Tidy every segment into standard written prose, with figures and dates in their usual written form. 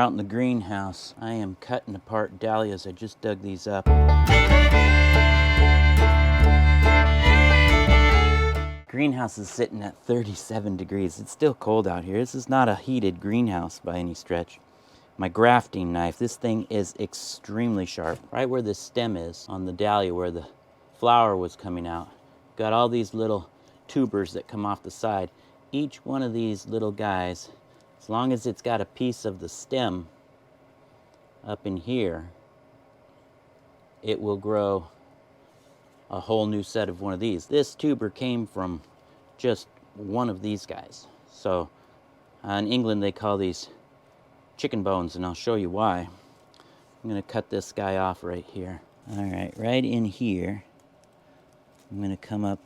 out in the greenhouse. I am cutting apart dahlias. I just dug these up. Greenhouse is sitting at 37 degrees. It's still cold out here. This is not a heated greenhouse by any stretch. My grafting knife, this thing is extremely sharp. Right where the stem is on the dahlia, where the flower was coming out, got all these little tubers that come off the side. Each one of these little guys, as long as it's got a piece of the stem up in here, it will grow a whole new set of one of these. This tuber came from just one of these guys. So in England they call these chicken bones, and I'll show you why. I'm going to cut this guy off right here. All right in here, I'm going to come up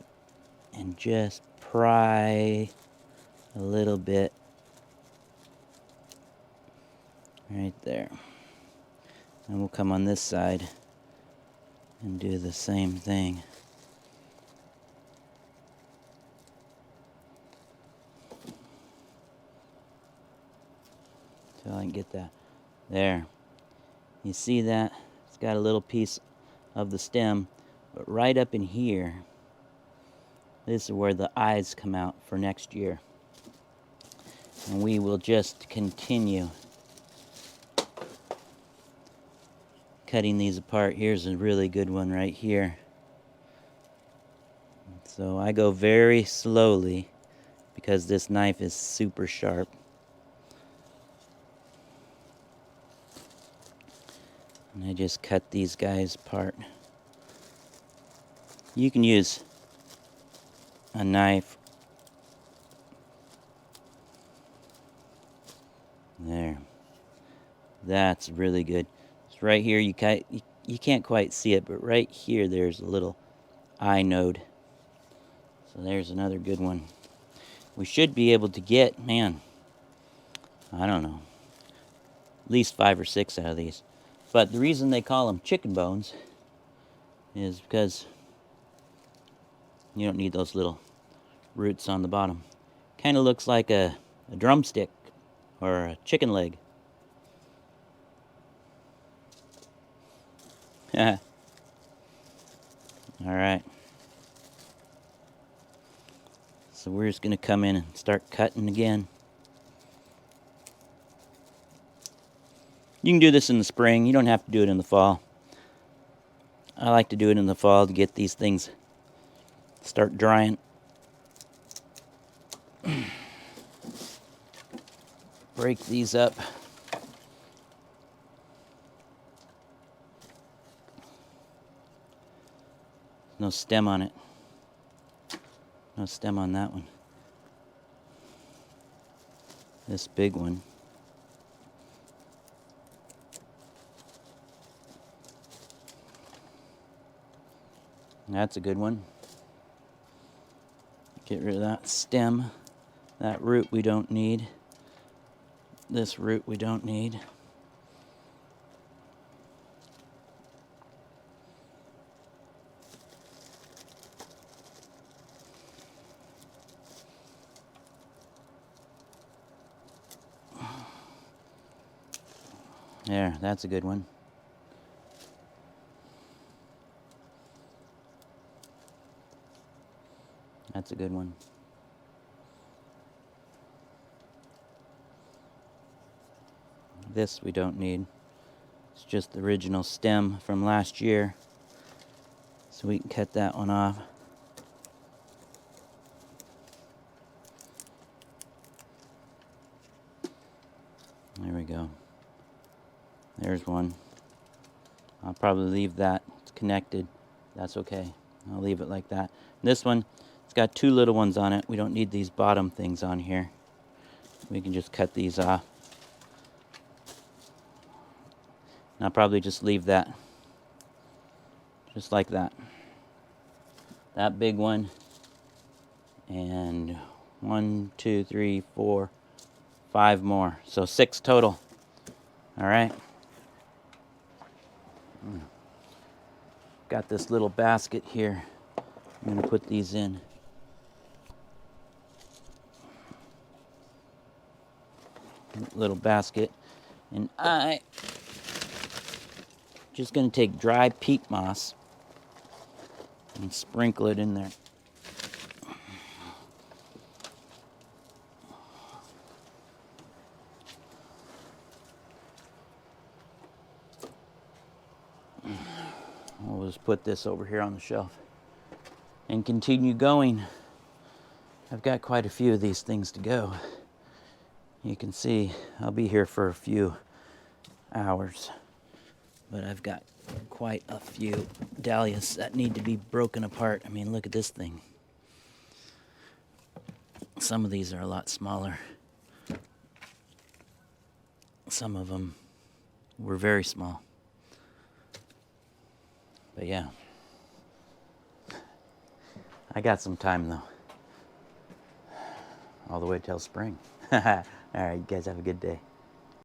and just pry a little bit right there. And we'll come on this side and do the same thing. So I can get that. There. You see that? It's got a little piece of the stem, but right up in here, this is where the eyes come out for next year. And we will just continue cutting these apart. Here's a really good one right here. So I go very slowly because this knife is super sharp. And I just cut these guys apart. You can use a knife. There. That's really good. Right here, you can't quite see it, but right here there's a little eye node. So there's another good one. We should be able to get, man, I don't know, at least 5 or 6 out of these. But the reason they call them chicken bones is because you don't need those little roots on the bottom. Kind of looks like a drumstick or a chicken leg. All right. So we're just going to come in and start cutting again. You can do this in the spring. You don't have to do it in the fall. I like to do it in the fall to get these things start drying. Break these up. No stem on it. No stem on that one. This big one. That's a good one. Get rid of that stem. That root we don't need. This root we don't need. There, that's a good one. That's a good one. This we don't need. It's just the original stem from last year. So we can cut that one off. There we go. There's one. I'll probably leave that. It's connected. That's okay. I'll leave it like that. This one, it's got 2 little ones on it. We don't need these bottom things on here. We can just cut these off. And I'll probably just leave that. Just like that. That big one. And 1, 2, 3, 4, 5 more. So 6 total. All right. Got this little basket here. I'm going to put these in. Little basket. And I just gonna take dry peat moss and sprinkle it in there. We'll just put this over here on the shelf and continue going. I've got quite a few of these things to go. You can see I'll be here for a few hours, but I've got quite a few dahlias that need to be broken apart. I mean, look at this thing. Some of these are a lot smaller. Some of them were very small. But yeah, I got some time though. All the way till spring. All right, you guys have a good day.